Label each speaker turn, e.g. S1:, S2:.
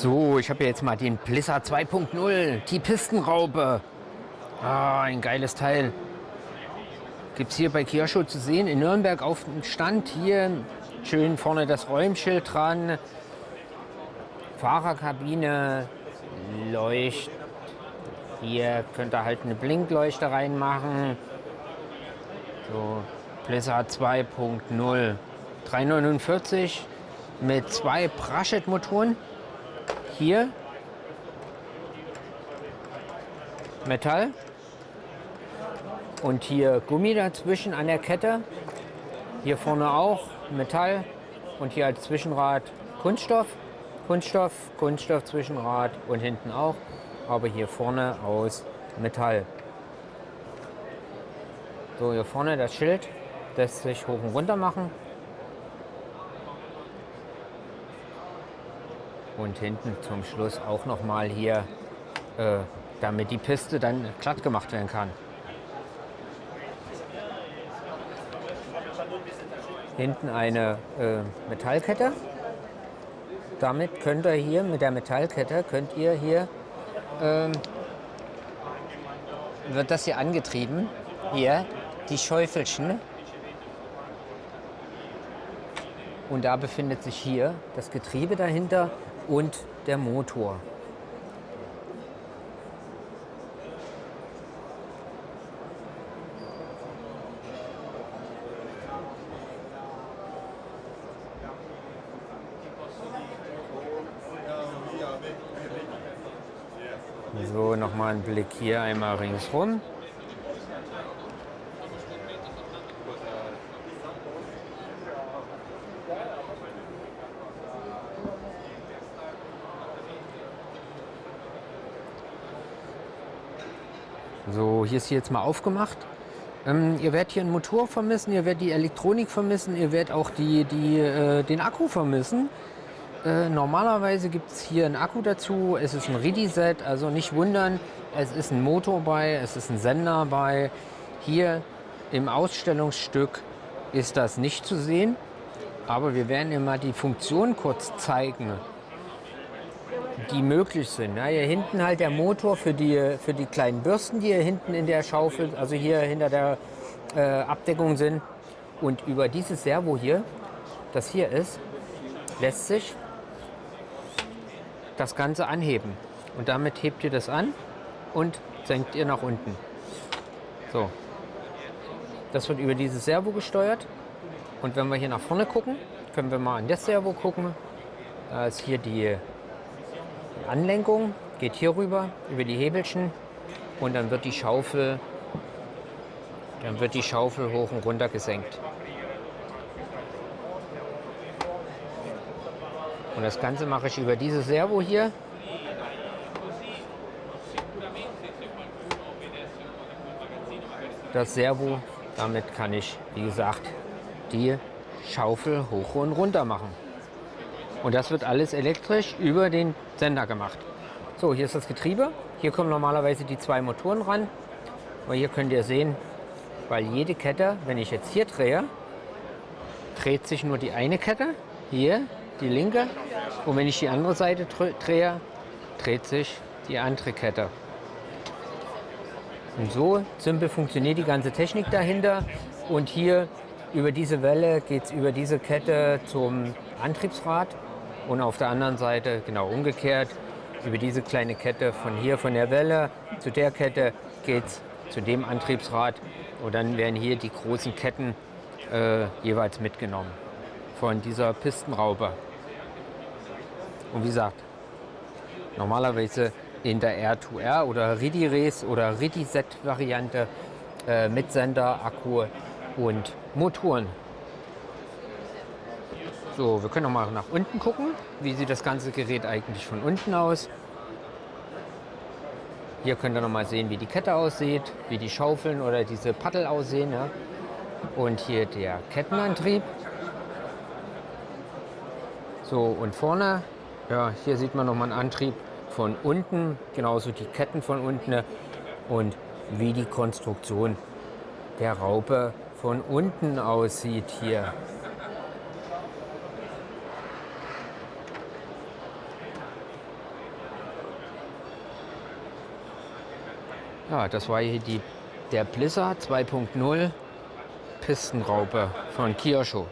S1: So, ich habe jetzt mal den Blizzard 2.0, die Pistenraupe. Ah, ein geiles Teil. Gibt es hier bei Kia Show zu sehen, in Nürnberg auf dem Stand. Hier schön vorne das Räumschild dran. Fahrerkabine, Leucht. Hier könnt ihr halt eine Blinkleuchte reinmachen. So, Blizzard 2.0. 349 mit 2 Praschet-Motoren. Hier Metall und hier Gummi dazwischen an der Kette. Hier vorne auch Metall und hier als Zwischenrad Kunststoff. Kunststoff Zwischenrad und hinten auch, aber hier vorne aus Metall. So, hier vorne das Schild lässt sich hoch und runter machen. Und hinten zum Schluss auch noch mal hier, damit die Piste dann glatt gemacht werden kann. Hinten eine Metallkette. Damit könnt ihr hier mit der Metallkette, wird das hier angetrieben. Hier die Schäufelchen. Und da befindet sich hier das Getriebe dahinter und der Motor. So, nochmal ein Blick hier einmal ringsrum. So, hier ist sie jetzt mal aufgemacht. Ihr werdet hier einen Motor vermissen, ihr werdet die Elektronik vermissen, ihr werdet auch den Akku vermissen. Normalerweise gibt es hier einen Akku dazu, es ist ein RIDI-Set, also nicht wundern, es ist ein Motor bei, es ist ein Sender bei. Hier im Ausstellungsstück ist das nicht zu sehen, aber wir werden ihr mal die Funktion kurz zeigen, die möglich sind. Ja, hier hinten halt der Motor für die kleinen Bürsten, die hier hinten in der Schaufel, also hier hinter der Abdeckung sind. Und über dieses Servo hier, das hier ist, lässt sich das Ganze anheben. Und damit hebt ihr das an und senkt ihr nach unten. So. Das wird über dieses Servo gesteuert. Und wenn wir hier nach vorne gucken, können wir mal an das Servo gucken. Da ist hier die Anlenkung, geht hier rüber, über die Hebelchen. Und dann wird die Schaufel hoch und runter gesenkt. Und das Ganze mache ich über dieses Servo hier. Das Servo, damit kann ich, wie gesagt, die Schaufel hoch und runter machen. Und das wird alles elektrisch über den Sender gemacht. So, hier ist das Getriebe. Hier kommen normalerweise die 2 Motoren ran. Aber hier könnt ihr sehen, weil jede Kette, wenn ich jetzt hier drehe, dreht sich nur die eine Kette, hier die linke. Und wenn ich die andere Seite drehe, dreht sich die andere Kette. Und so simpel funktioniert die ganze Technik dahinter. Und hier über diese Welle geht es über diese Kette zum Antriebsrad. Und auf der anderen Seite genau umgekehrt. Über diese kleine Kette von hier, von der Welle zu der Kette, geht es zu dem Antriebsrad. Und dann werden hier die großen Ketten jeweils mitgenommen von dieser Pistenraupe. Und wie gesagt, normalerweise in der R2R oder RIDI-Race oder RIDI-Set-Variante mit Sender, Akku und Motoren. So, wir können noch mal nach unten gucken. Wie sieht das ganze Gerät eigentlich von unten aus? Hier könnt ihr noch mal sehen, wie die Kette aussieht, wie die Schaufeln oder diese Paddel aussehen. Ja? Und hier der Kettenantrieb. So, und vorne, ja, hier sieht man noch mal einen Antrieb von unten, genauso die Ketten von unten und wie die Konstruktion der Raupe von unten aussieht hier. Ja, das war hier der Blizzard 2.0 Pistenraupe von Kia Show.